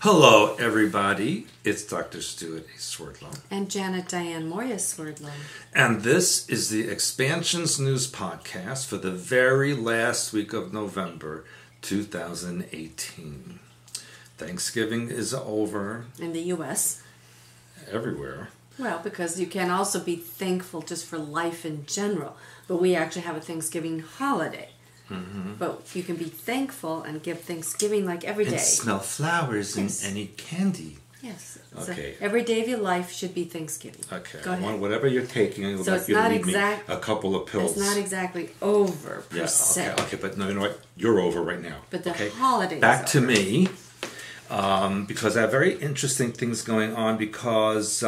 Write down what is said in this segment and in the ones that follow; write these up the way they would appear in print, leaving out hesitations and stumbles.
Hello, everybody. It's Dr. Stuart A. Swerdlow. And Janet Diane Moya Swerdlow. And this is the Expansions News Podcast for the very last week of November 2018. Thanksgiving is over. In the U.S. Everywhere. Well, because you can also be thankful just for life in general. But we actually have a Thanksgiving holiday. Mm-hmm. But you can be thankful and give Thanksgiving like every day. And smell flowers and eat candy. Yes. Okay. So every day of your life should be Thanksgiving. Okay. Go ahead. Whatever you're taking, I would so like you to leave me a couple of pills. It's not exactly over, per se. Okay, but no, you know what? You're over right now. But the holidays back to me, because I have very interesting things going on, because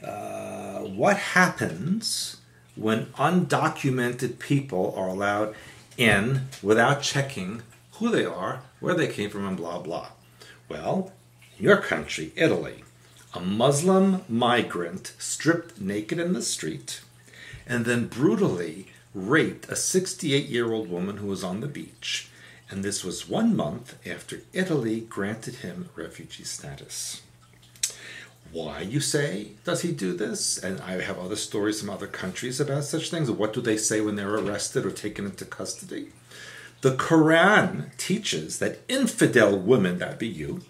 what happens when undocumented people are allowed in without checking who they are, where they came from, and blah, blah. Well, in your country, Italy, a Muslim migrant stripped naked in the street and then brutally raped a 68-year-old woman who was on the beach. And this was 1 month after Italy granted him refugee status. Why, you say, does he do this? And I have other stories from other countries about such things. What do they say when they're arrested or taken into custody? The Quran teaches that infidel women, that be you,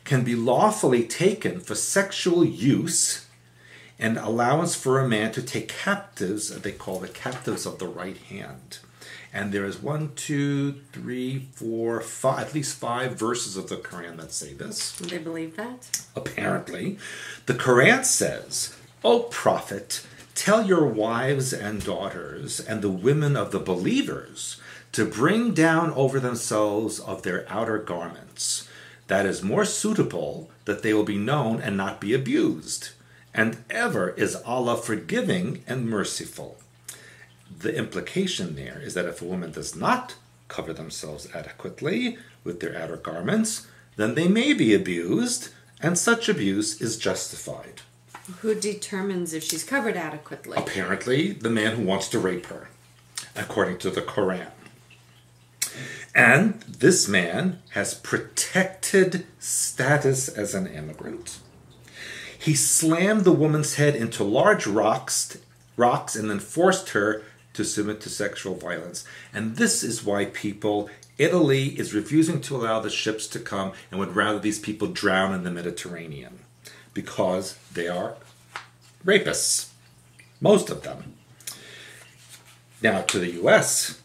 can be lawfully taken for sexual use and allowance for a man to take captives. They call the captives of the right hand. And there is 1, 2, 3, 4, 5, at least 5 verses of the Quran that say this. They believe that? Apparently. The Quran says, "O Prophet, tell your wives and daughters and the women of the believers to bring down over themselves of their outer garments. That is more suitable, that they will be known and not be abused. And ever is Allah forgiving and merciful." The implication there is that if a woman does not cover themselves adequately with their outer garments, then they may be abused, and such abuse is justified. Who determines if she's covered adequately? Apparently, the man who wants to rape her, according to the Quran. And this man has protected status as an immigrant. He slammed the woman's head into large rocks and then forced her to submit to sexual violence. And this is why Italy is refusing to allow the ships to come and would rather these people drown in the Mediterranean. Because they are rapists. Most of them. Now to the U.S.,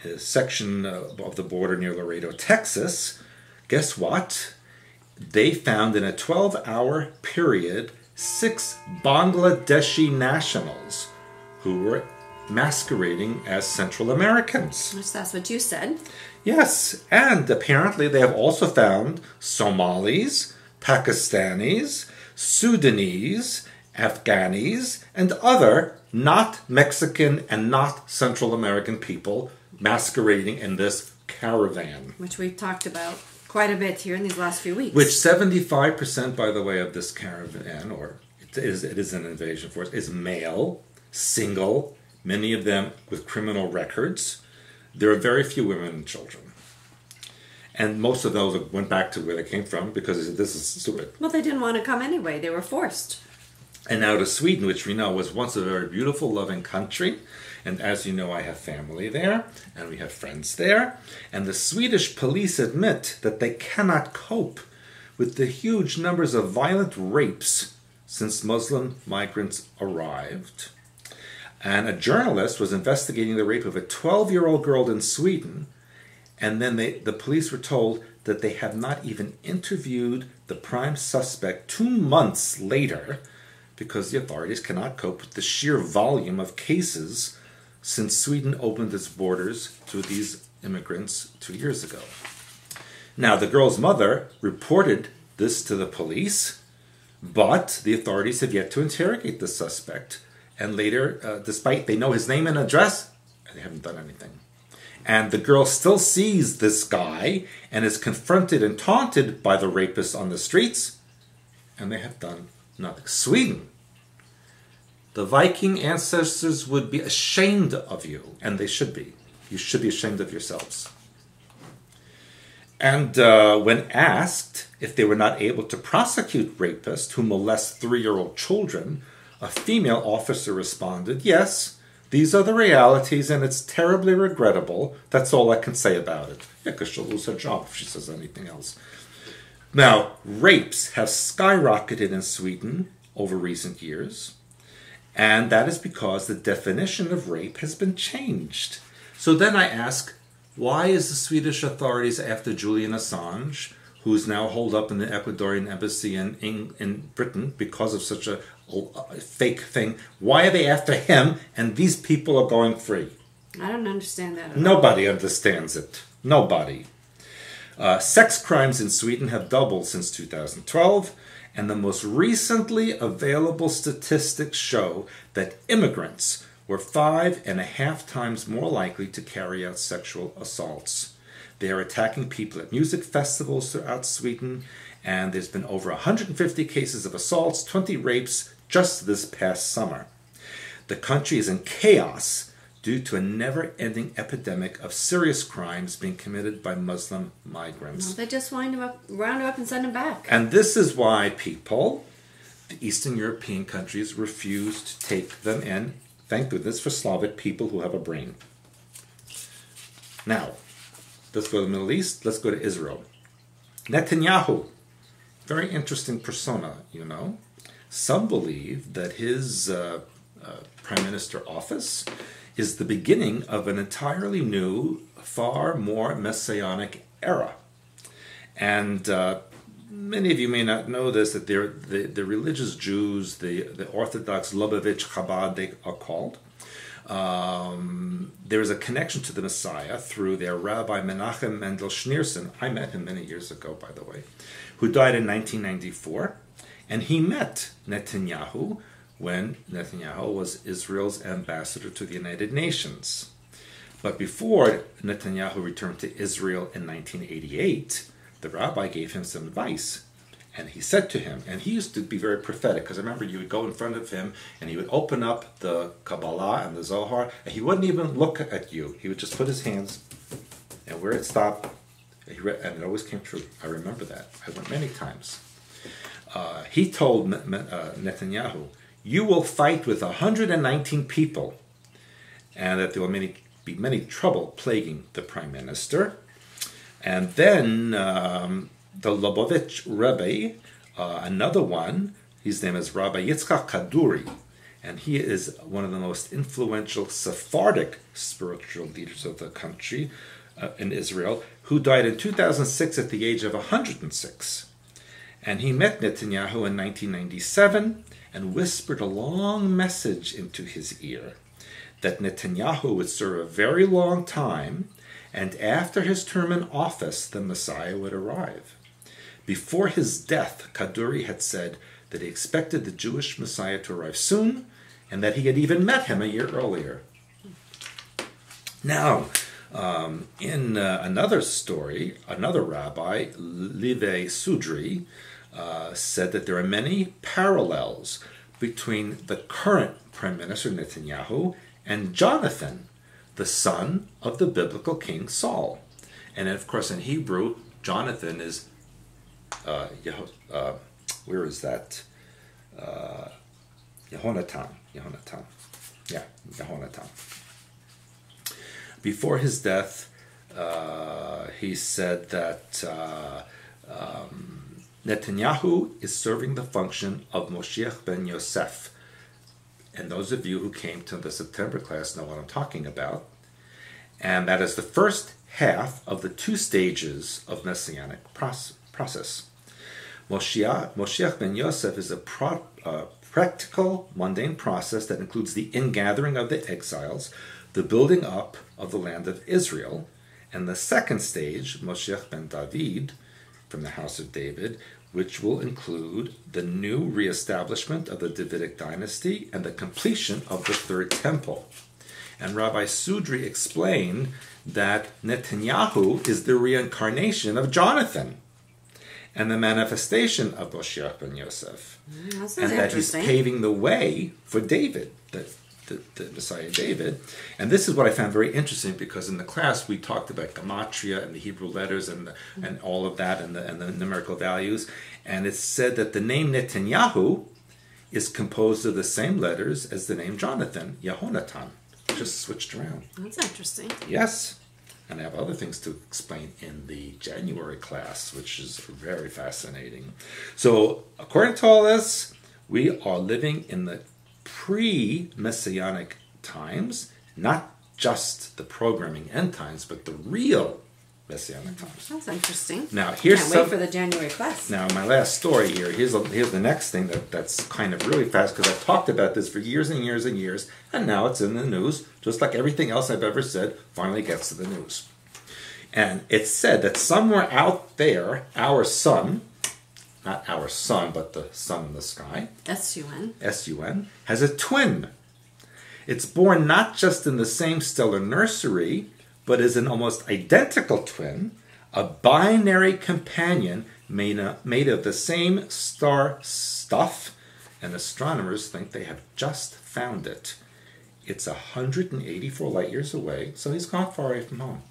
a section of the border near Laredo, Texas, guess what? They found in a 12-hour period 6 Bangladeshi nationals who were masquerading as Central Americans. Which that's what you said. Yes, and apparently they have also found Somalis, Pakistanis, Sudanese, Afghanis, and other not Mexican and not Central American people masquerading in this caravan. Which we've talked about quite a bit here in these last few weeks. Which 75%, by the way, of this caravan, or it is an invasion force, is male, single, many of them with criminal records. There are very few women and children. And most of those went back to where they came from because this is stupid. Well, they didn't want to come anyway. They were forced. And now to Sweden, which we know was once a very beautiful, loving country. And as you know, I have family there, and we have friends there. And the Swedish police admit that they cannot cope with the huge numbers of violent rapes since Muslim migrants arrived. And a journalist was investigating the rape of a 12-year-old girl in Sweden, and then the police were told that they have not even interviewed the prime suspect 2 months later because the authorities cannot cope with the sheer volume of cases since Sweden opened its borders to these immigrants 2 years ago. Now, the girl's mother reported this to the police, but the authorities have yet to interrogate the suspect. And later, despite they know his name and address, they haven't done anything. And the girl still sees this guy and is confronted and taunted by the rapist on the streets, and they have done nothing. Sweden. The Viking ancestors would be ashamed of you, and they should be. You should be ashamed of yourselves. And when asked if they were not able to prosecute rapists who molest 3-year-old children, a female officer responded, "Yes, these are the realities and it's terribly regrettable. That's all I can say about it." Yeah, because she'll lose her job if she says anything else. Now, rapes have skyrocketed in Sweden over recent years, and that is because the definition of rape has been changed. So then I ask, why is the Swedish authorities after Julian Assange, who is now holed up in the Ecuadorian embassy in Britain because of such a fake thing? Why are they after him and these people are going free? I don't understand that at all. Nobody understands it. Nobody. Sex crimes in Sweden have doubled since 2012, and the most recently available statistics show that immigrants were 5.5 times more likely to carry out sexual assaults. They are attacking people at music festivals throughout Sweden, and there's been over 150 cases of assaults, 20 rapes just this past summer. The country is in chaos due to a never-ending epidemic of serious crimes being committed by Muslim migrants. Well, they just round them up and send them back. And this is why the Eastern European countries, refuse to take them in. Thank goodness for Slavic people who have a brain. Now, let's go to the Middle East. Let's go to Israel. Netanyahu, very interesting persona, you know. Some believe that his prime minister office is the beginning of an entirely new, far more Messianic era. And many of you may not know this, that the religious Jews, the Orthodox Lubavitch Chabad, they are called. There is a connection to the Messiah through their Rabbi Menachem Mendel Schneerson. I met him many years ago, by the way, who died in 1994. And he met Netanyahu when Netanyahu was Israel's ambassador to the United Nations. But before Netanyahu returned to Israel in 1988, the rabbi gave him some advice. And he said to him, and he used to be very prophetic, because I remember you would go in front of him and he would open up the Kabbalah and the Zohar, and he wouldn't even look at you. He would just put his hands, and where it stopped, and it always came true. I remember that. I went many times. He told Netanyahu, "You will fight with 119 people, and that there will be many trouble plaguing the prime minister." And then the Lubavitch Rebbe, another one, his name is Rabbi Yitzchak Kaduri, and he is one of the most influential Sephardic spiritual leaders of the country in Israel, who died in 2006 at the age of 106. And he met Netanyahu in 1997 and whispered a long message into his ear that Netanyahu would serve a very long time, and after his term in office, the Messiah would arrive. Before his death, Kaduri had said that he expected the Jewish Messiah to arrive soon, and that he had even met him a year earlier. Now, in another story, another rabbi, Levi Sudri, said that there are many parallels between the current Prime Minister Netanyahu and Jonathan, the son of the biblical King Saul. And of course in Hebrew, Jonathan is, where is that? Yehonatan. Yeah, Yehonatan. Before his death, he said that Netanyahu is serving the function of Moshiach ben Yosef. And those of you who came to the September class know what I'm talking about. And that is the first half of the 2 stages of Messianic process. Moshiach ben Yosef is a practical, mundane process that includes the ingathering of the exiles, the building up of the land of Israel, and the second stage, Moshiach ben David, from the house of David, which will include the new reestablishment of the Davidic dynasty and the completion of the Third Temple. And Rabbi Sudri explained that Netanyahu is the reincarnation of Jonathan and the manifestation of Moshiach ben Yosef. This is and that he's paving the way for David. That the Messiah David. And this is what I found very interesting, because in the class we talked about gematria and the Hebrew letters and all of that and the numerical values. And it said that the name Netanyahu is composed of the same letters as the name Jonathan, Yehonatan, just switched around. That's interesting. Yes. And I have other things to explain in the January class, which is very fascinating. So, according to all this, we are living in the pre-Messianic times, not just the programming end times, but the real Messianic times. That's interesting. Now, here's Can't wait for the January class. Now, my last story here. Here's the next thing that's kind of really fast, because I've talked about this for years and years and years, and now it's in the news. Just like everything else I've ever said, finally gets to the news. And it's said that somewhere out there, our sun, not our sun, but the sun in the sky, S-U-N, S-U-N, has a twin. It's born not just in the same stellar nursery, but is an almost identical twin, a binary companion made of the same star stuff, and astronomers think they have just found it. It's 184 light years away, so he's gone far away from home.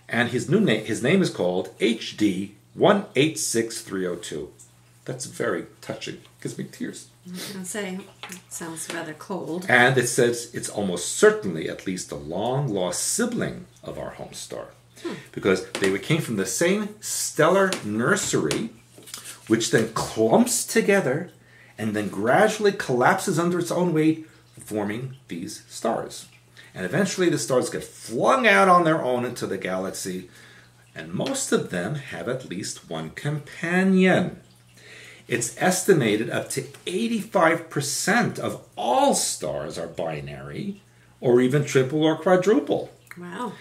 And his name is called HD 186302. That's very touching. Gives me tears. I was going to say, it sounds rather cold. And it says it's almost certainly at least a long-lost sibling of our home star. Because they came from the same stellar nursery, which then clumps together and then gradually collapses under its own weight, forming these stars. And eventually the stars get flung out on their own into the galaxy, and most of them have at least one companion. It's estimated up to 85% of all stars are binary, or even triple or quadruple. Wow.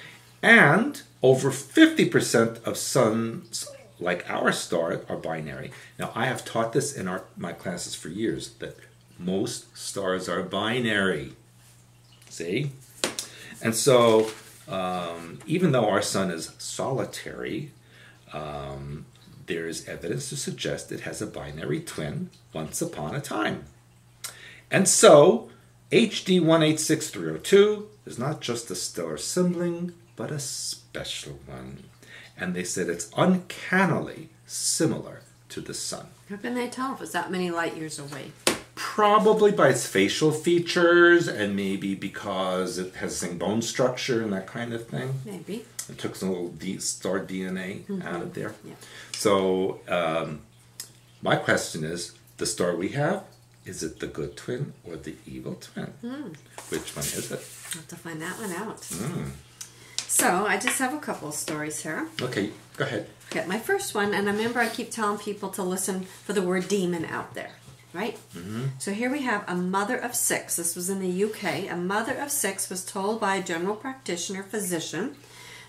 And over 50% of suns like our star are binary. Now, I have taught this in my classes for years, that most stars are binary. See? And so, even though our sun is solitary, there is evidence to suggest it has a binary twin once upon a time. And so, HD 186302 is not just a stellar sibling, but a special one. And they said it's uncannily similar to the sun. How can they tell if it's that many light years away? Probably by its facial features, and maybe because it has the same bone structure and that kind of thing. Maybe. It took some little star DNA out of there. Yeah. So, my question is, the star we have, is it the good twin or the evil twin? Which one is it? I'll have to find that one out. So, I just have a couple of stories here. Okay, go ahead. Okay, my first one, and remember I keep telling people to listen for the word demon out there. Right? So here we have a mother of 6. This was in the UK. A mother of 6 was told by a general practitioner physician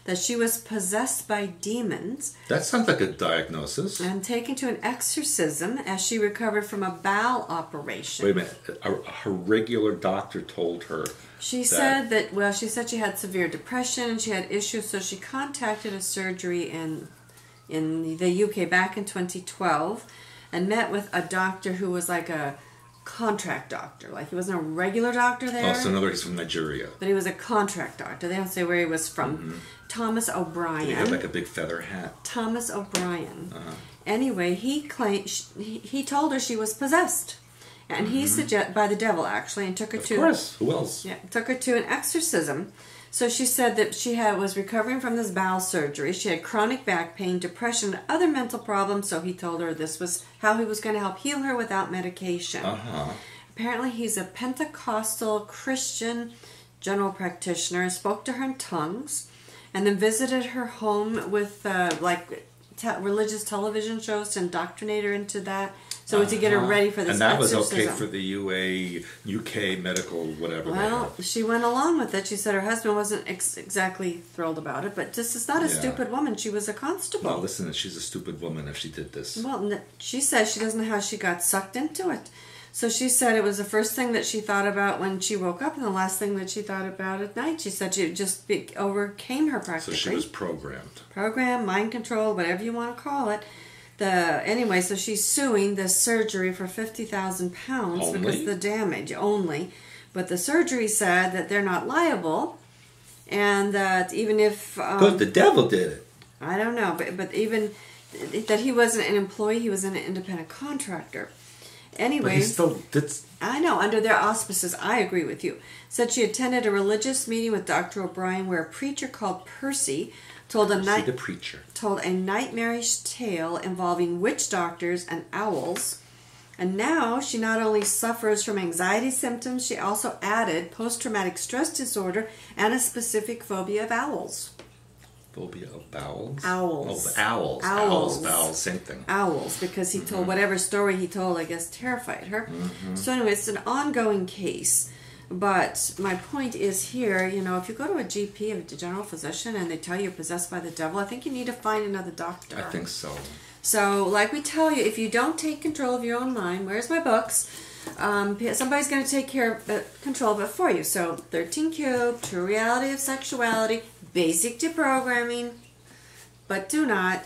that she was possessed by demons. That sounds like a diagnosis. And taken to an exorcism as she recovered from a bowel operation. Wait a minute. Her regular doctor told her. She said that, she said she had severe depression and she had issues, so she contacted a surgery in the UK back in 2012. And met with a doctor who was like a contract doctor. Like, he wasn't a regular doctor there. Oh, so in other words, from Nigeria. But he was a contract doctor. They don't say where he was from. Thomas O'Brien. Did he have like a big feather hat? Thomas O'Brien. Anyway, he claimed, he told her she was possessed. And he suggested, by the devil actually, and took her to... Of course, who else? Yeah, took her to an exorcism. So she said that she was recovering from this bowel surgery. She had chronic back pain, depression, and other mental problems. So he told her this was how he was going to help heal her without medication. Apparently he's a Pentecostal Christian general practitioner, spoke to her in tongues, and then visited her home with religious television shows to indoctrinate her into that. So to get her ready for this exorcism. And that was okay for the UK medical whatever. Well, she went along with it. She said her husband wasn't exactly thrilled about it, but this is not a stupid woman. She was a constable. Well, listen, she's a stupid woman if she did this. Well, she says she doesn't know how she got sucked into it. So she said it was the first thing that she thought about when she woke up and the last thing that she thought about at night. She said it just overcame her practically. So she was programmed. Programmed, mind controlled, whatever you want to call it. Anyway, so she's suing this surgery for £50,000 because the damage only, But the surgery said that they're not liable, and that even if Because the devil did it. I don't know, but even that he wasn't an employee, he was an independent contractor. Anyway, But he still did. I know, under their auspices, I agree with you. Said she attended a religious meeting with Dr. O'Brien where a preacher called Percy told The preacher. a nightmarish tale involving witch doctors and owls. And now she not only suffers from anxiety symptoms, she also added post-traumatic stress disorder and a specific phobia of owls. Phobia of bowels? Owls. Oh, owls. Owls, bowels, same thing. Owls, because he told whatever story he told, I guess, terrified her. So anyway, it's an ongoing case. But my point is here, you know, if you go to a GP, a general physician, and they tell you you're possessed by the devil, I think you need to find another doctor. I think so. So, like we tell you, if you don't take control of your own mind, where's my books? Somebody's going to take control of it for you. So, 13 Cube, True Reality of Sexuality, Basic Deprogramming, but do not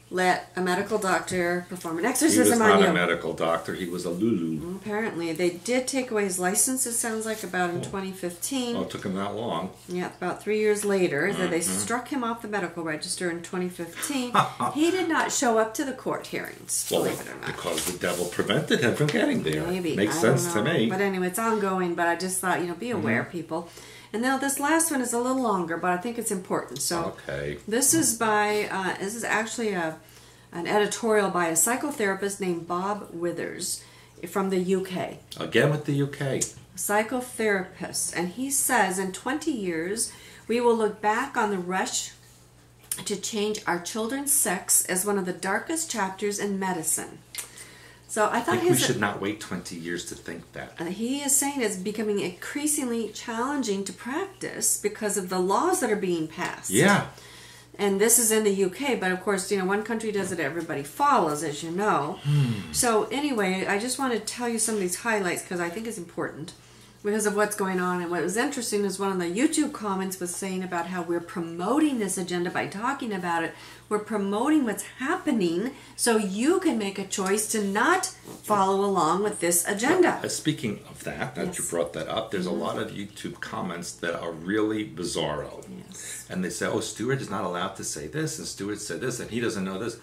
let a medical doctor perform an exorcism on you. He was not a medical doctor. He was a Lulu. Apparently. They did take away his license, it sounds like, about in 2015. Oh, it took him that long. Yeah, about 3 years later. They struck him off the medical register in 2015. He did not show up to the court hearings, believe it or not. Because the devil prevented him from getting there. Maybe. Makes I sense don't to know. me. But anyway, it's ongoing, but I just thought, be aware, people. And now this last one is a little longer, but I think it's important. So Okay. this is by, this is actually an editorial by a psychotherapist named Bob Withers from the UK. Again with the UK. Psychotherapist. And he says, in 20 years, we will look back on the rush to change our children's sex as one of the darkest chapters in medicine. So I thought we should not wait 20 years to think that. He is saying it's becoming increasingly challenging to practice because of the laws that are being passed. Yeah. And this is in the UK, but of course, one country does it, everybody follows, as you know. So anyway, I just want to tell you some of these highlights because I think it's important because of what's going on. And what was interesting is one of the YouTube comments was saying about how we're promoting this agenda by talking about it. We're promoting what's happening so you can make a choice to not follow along with this agenda. Speaking of that, that you brought that up, there's a lot of YouTube comments that are really bizarro. Yes. And they say, oh, Stewart is not allowed to say this, and Stewart said this, and he doesn't know this.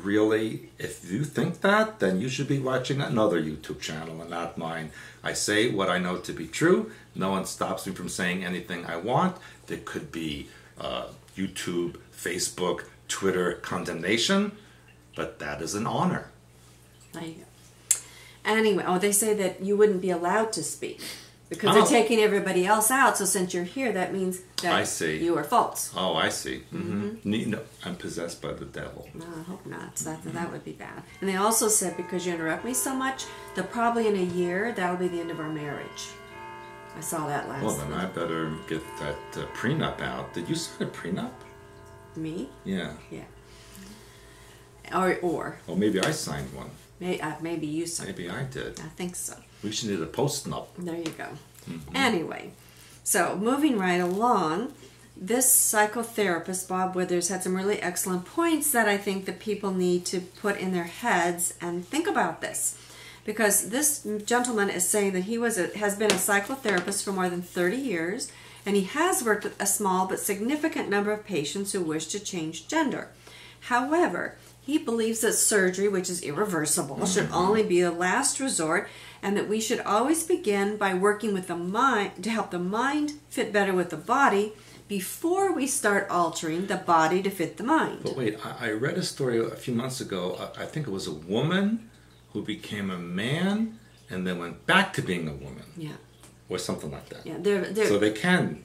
Really, if you think that, then you should be watching another YouTube channel and not mine. I say what I know to be true. No one stops me from saying anything I want. There could be YouTube, Facebook, Twitter condemnation, but that is an honor. There you go. Anyway, they say that you wouldn't be allowed to speak because they're taking everybody else out. So since you're here, that means that you are false. Oh, I see. No, I'm possessed by the devil. No, I hope not. That would be bad. And they also said, because you interrupt me so much, that probably in a year, that'll be the end of our marriage. I saw that last Well, then I better get that prenup out. Did you sign a prenup? Me? Yeah. Yeah. Or. Well, maybe I signed one. Maybe you signed. Maybe I did. I think so. We should need a post-nup. There you go. Anyway, so moving right along, this psychotherapist, Bob Withers, had some really excellent points that I think that people need to put in their heads and think about this. Because this gentleman is saying that he has been a psychotherapist for more than 30 years, and he has worked with a small but significant number of patients who wish to change gender. However, he believes that surgery, which is irreversible, should only be a last resort, and that we should always begin by working with the mind to help the mind fit better with the body before we start altering the body to fit the mind. But wait, I read a story a few months ago. I think it was a woman who became a man and then went back to being a woman. Yeah. Or something like that. Yeah, so they can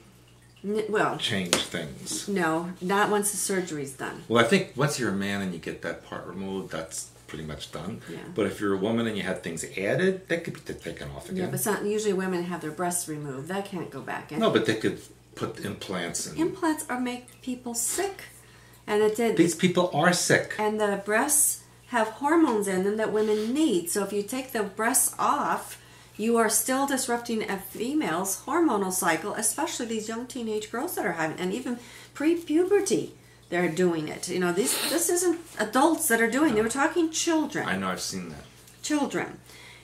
well, change things. No, not once the surgery's done. Well, I think once you're a man and you get that part removed, that's pretty much done. Yeah. But if you're a woman and you had things added, that could be taken off again. Yeah, but it's not, usually women have their breasts removed. That can't go back in. No, but they could put implants in. Implants make people sick. And it did. These people are sick. And the breasts have hormones in them that women need. So if you take the breasts off, you are still disrupting a female's hormonal cycle, especially these young teenage girls that are having, and even pre-puberty, they're doing it. This isn't adults that are doing. They were talking children. I know, I've seen that. Children.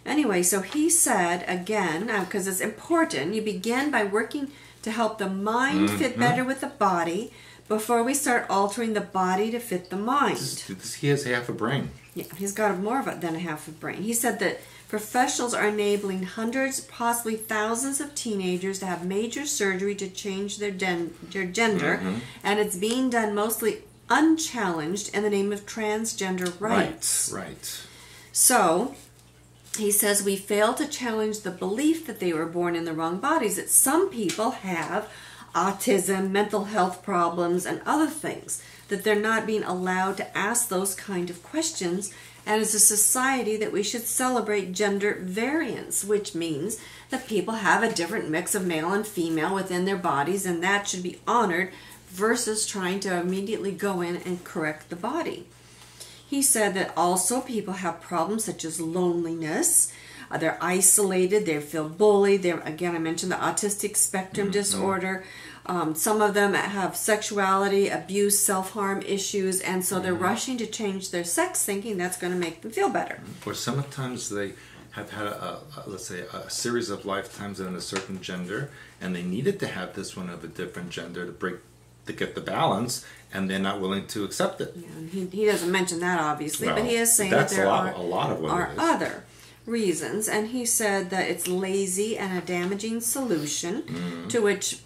Anyway, so he said, again, because it's important, you begin by working to help the mind fit better with the body before we start altering the body to fit the mind. He has half a brain. Yeah, he's got more of it than a half a brain. He said that professionals are enabling hundreds, possibly thousands of teenagers to have major surgery to change their gender, and it's being done mostly unchallenged in the name of transgender rights. Right. So, he says we fail to challenge the belief that they were born in the wrong bodies, that some people have autism, mental health problems, and other things, that they're not being allowed to ask those kind of questions. And as a society that we should celebrate gender variance, which means that people have a different mix of male and female within their bodies, and that should be honored versus trying to immediately go in and correct the body. He said that also people have problems such as loneliness. They're isolated. They feel bullied. Again, I mentioned the autistic spectrum disorder. Some of them have sexuality, abuse, self-harm issues, and so they're rushing to change their sex, thinking that's going to make them feel better. Or sometimes they have had let's say, a series of lifetimes in a certain gender, and they needed to have this one of a different gender to get the balance, and they're not willing to accept it. Yeah, he doesn't mention that, obviously, but he is saying that there are other reasons, and he said that it's lazy and a damaging solution to which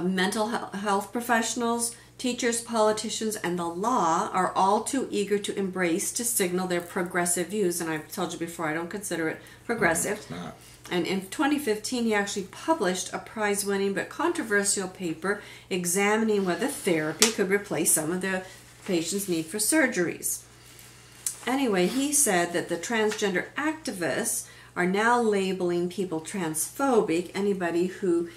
mental health professionals, teachers, politicians, and the law are all too eager to embrace to signal their progressive views. And I've told you before, I don't consider it progressive. No, it's not. And in 2015, he actually published a prize-winning but controversial paper examining whether therapy could replace some of the patient's need for surgeries. Anyway, he said that the transgender activists are now labeling people transphobic, anybody who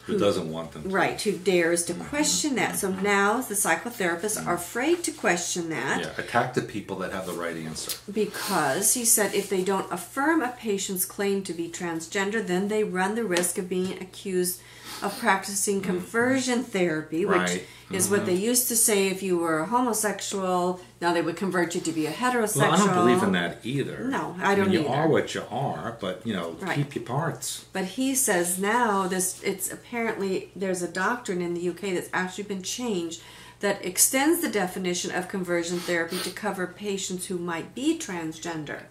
doesn't want them to. Right, who dares to question that. So now the psychotherapists are afraid to question that. Yeah, attack the people that have the right answer. Because, he said, if they don't affirm a patient's claim to be transgender, then they run the risk of being accused of practicing conversion therapy, which is what they used to say if you were a homosexual. Now they would convert you to be a heterosexual. Well, I don't believe in that either. No, I don't either. You are what you are, but, keep your parts. But he says now it's apparently there's a doctrine in the UK that's actually been changed that extends the definition of conversion therapy to cover patients who might be transgender.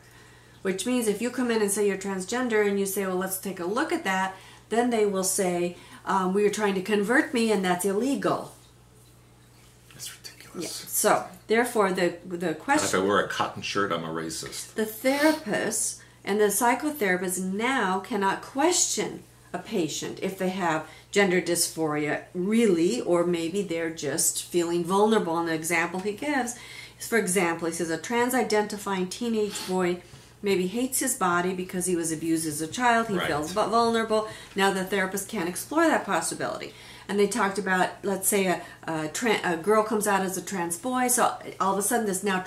Which means if you come in and say you're transgender and you say, well, let's take a look at that, then they will say, we are trying to convert me and that's illegal. That's ridiculous. Yeah. So, therefore, the question... If I wear a cotton shirt, I'm a racist. The therapists and the psychotherapists now cannot question a patient if they have gender dysphoria, really, or maybe they're just feeling vulnerable. And the example he gives is, for example, he says a trans-identifying teenage boy maybe hates his body because he was abused as a child. He feels vulnerable. Now the therapist can't explore that possibility. And they talked about, let's say a girl comes out as a trans boy, so all of a sudden this now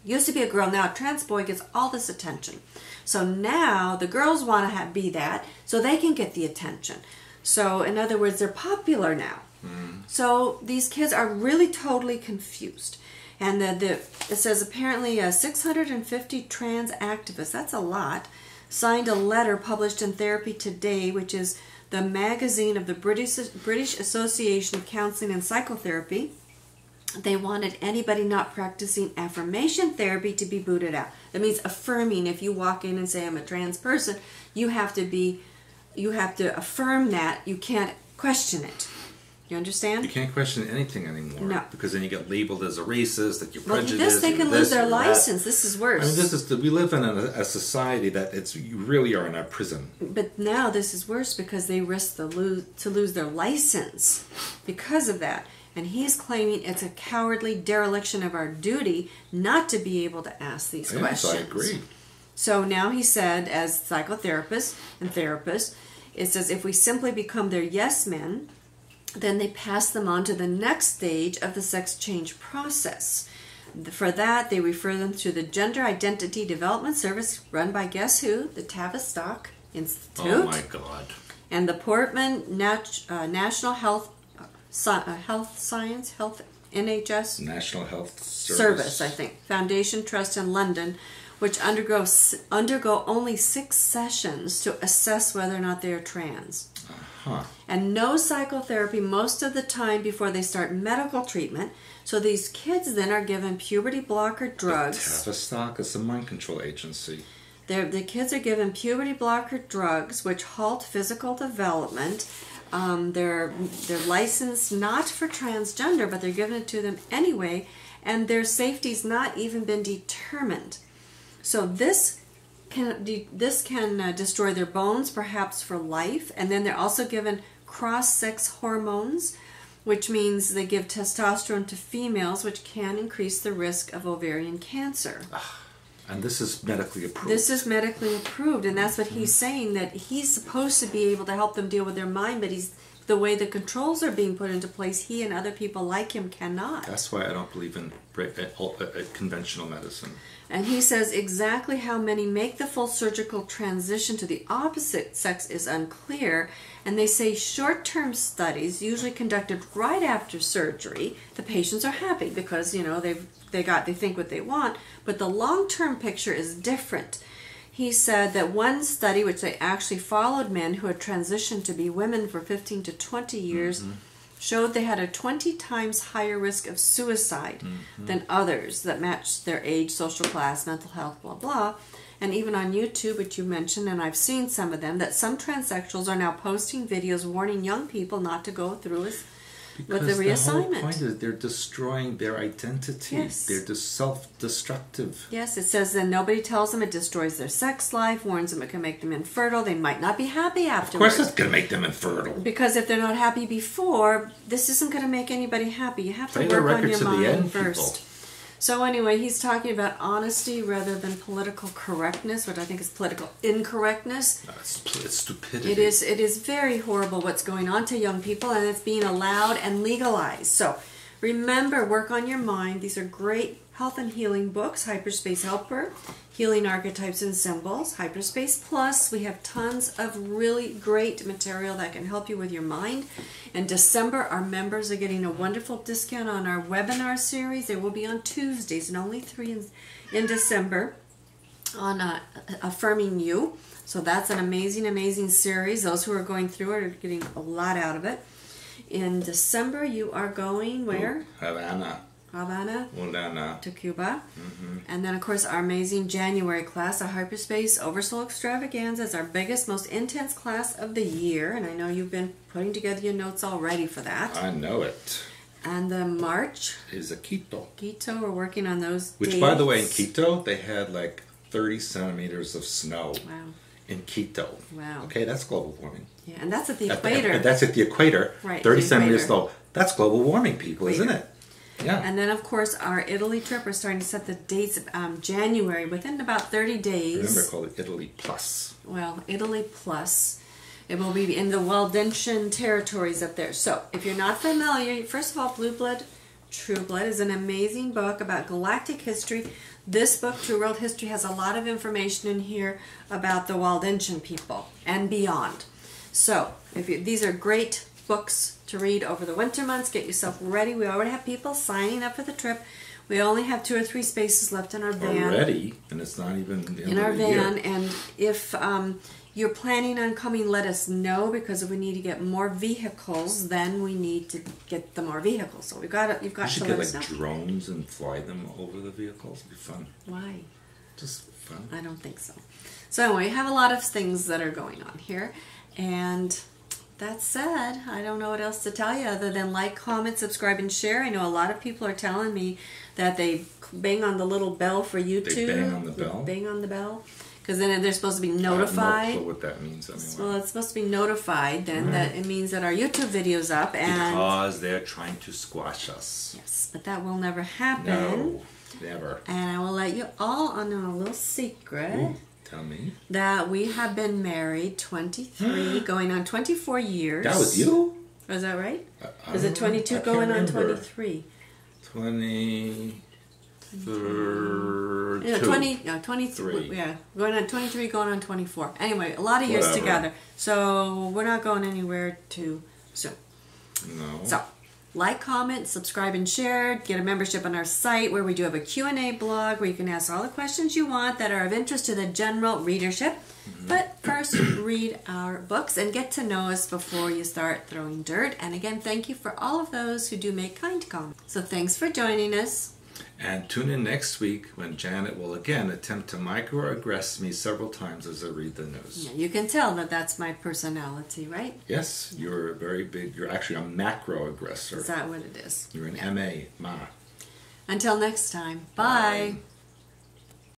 used to be a girl, now a trans boy gets all this attention. So now the girls want to be that, so they can get the attention. So in other words, they're popular now. So these kids are really totally confused. And it says apparently 650 trans activists, that's a lot, signed a letter published in Therapy Today, which is the magazine of the British Association of Counseling and Psychotherapy. They wanted anybody not practicing affirmation therapy to be booted out. That means affirming. If you walk in and say, I'm a trans person, you have to affirm that. You can't question it. You understand? You can't question anything anymore. No. Because then you get labeled as a racist, that you're prejudiced. Well, they can lose their license. This is worse. I mean, we live in a society that you really are in a prison. But now this is worse because they risk to lose their license because of that. And he's claiming it's a cowardly dereliction of our duty not to be able to ask these questions. I agree. So now he said, as psychotherapists and therapists, it says if we simply become their yes men, then they pass them on to the next stage of the sex change process. For that, they refer them to the Gender Identity Development Service run by guess who? The Tavistock Institute. Oh my God. And the Portman National Health NHS National Health Service, I think, Foundation Trust in London, which undergo only 6 sessions to assess whether or not they are trans. And no psychotherapy most of the time before they start medical treatment. So these kids then are given puberty blocker drugs. Tavistock is a mind control agency. The kids are given puberty blocker drugs, which halt physical development. They're licensed not for transgender, but they're given it to them anyway, and their safety's not even been determined. So this can destroy their bones, perhaps for life. And then they're also given cross-sex hormones, which means they give testosterone to females, which can increase the risk of ovarian cancer. And this is medically approved. This is medically approved, and that's what he's saying, that he's supposed to be able to help them deal with their mind, but the way the controls are being put into place, he and other people like him cannot. That's why I don't believe in conventional medicine. And he says exactly how many make the full surgical transition to the opposite sex is unclear. And they say short-term studies, usually conducted right after surgery, the patients are happy because, you know, they think what they want. But the long-term picture is different. He said that one study, which they actually followed men who had transitioned to be women for 15 to 20 years, showed they had a 20 times higher risk of suicide than others that matched their age, social class, mental health, blah, blah. And even on YouTube, which you mentioned, and I've seen some of them, that some transsexuals are now posting videos warning young people not to go through with the reassignment. The whole point is they're destroying their identity. Yes. They're self-destructive. Yes, it says that nobody tells them it destroys their sex life, warns them it can make them infertile. They might not be happy afterwards. Of course it's going to make them infertile. Because if they're not happy before, this isn't going to make anybody happy. You have to Play the work on record your to the mind end, first. people. So anyway, he's talking about honesty rather than political correctness, which I think is political incorrectness. No, it's stupidity. It is very horrible what's going on to young people, and it's being allowed and legalized. So remember, work on your mind. These are great health and healing books. Hyperspace Helper, Healing Archetypes and Symbols, Hyperspace Plus. We have tons of really great material that can help you with your mind. In December, our members are getting a wonderful discount on our webinar series. They will be on Tuesdays, and only 3 in December, on Affirming You. So that's an amazing, amazing series. Those who are going through it are getting a lot out of it. In December, you are going where? Havana. To Cuba. And then, of course, our amazing January class, our Hyperspace Oversoul Extravaganza, is our biggest, most intense class of the year. And I know you've been putting together your notes already for that. I know it. And then March is a Quito. Quito, we're working on those Which, dates. by the way, in Quito, they had like 30 centimeters of snow. Wow. In Quito. Wow. Okay, that's global warming. Yeah, and that's at the equator. That's at the equator. Right. 30 the centimeters equator. low. That's global warming, people, isn't it? Yeah. And then, of course, our Italy trip, we're starting to set the dates of January, within about 30 days. Remember, call it Italy Plus. Well, Italy Plus. It will be in the Waldensian territories up there. So, if you're not familiar, first of all, Blue Blood, True Blood is an amazing book about galactic history. This book, True World History, has a lot of information in here about the Waldensian people and beyond. So, these are great books to read over the winter months. Get yourself ready. We already have people signing up for the trip. We only have 2 or 3 spaces left in our van. Already? And it's not even the end in our of the van. year. And if you're planning on coming, let us know, because if we need to get more vehicles, then we need to get the more vehicles. So you've got You to should let get us like know. drones and fly them over the vehicles. It'd be fun. Why? Just fun. I don't think so. So anyway, we have a lot of things that are going on here. And that said, I don't know what else to tell you other than like, comment, subscribe, and share. I know a lot of people are telling me that they bang on the little bell for YouTube. They bang on the bell? Bang on the bell. Because then they're supposed to be I notified. have no clue what that means anyway. Well, it's supposed to be notified then that it means that our YouTube video's up. And Because they're trying to squash us. yes, but that will never happen. No, never. And I will let you all on a little secret. Ooh, tell me. That we have been married 23, going on 24 years. That was you? Was that right? I Is don't it 22 know. I going can't on remember. 23? 22. Yeah, 23. Yeah, going on 23, going on 24. Anyway, a lot of years Whatever. together. So we're not going anywhere too soon. No. So like, comment, subscribe, and share. Get a membership on our site where we do have a Q&A blog where you can ask all the questions you want that are of interest to the general readership. But first, read our books and get to know us before you start throwing dirt. And again, thank you for all of those who do make kind comments. So thanks for joining us. And tune in next week when Janet will again attempt to microaggress me several times as I read the news. Yeah, you can tell that that's my personality, right? Yes, you're a very big, you're actually a macro aggressor. Is that what it is? You're an MA, Ma. Until next time, bye. Bye.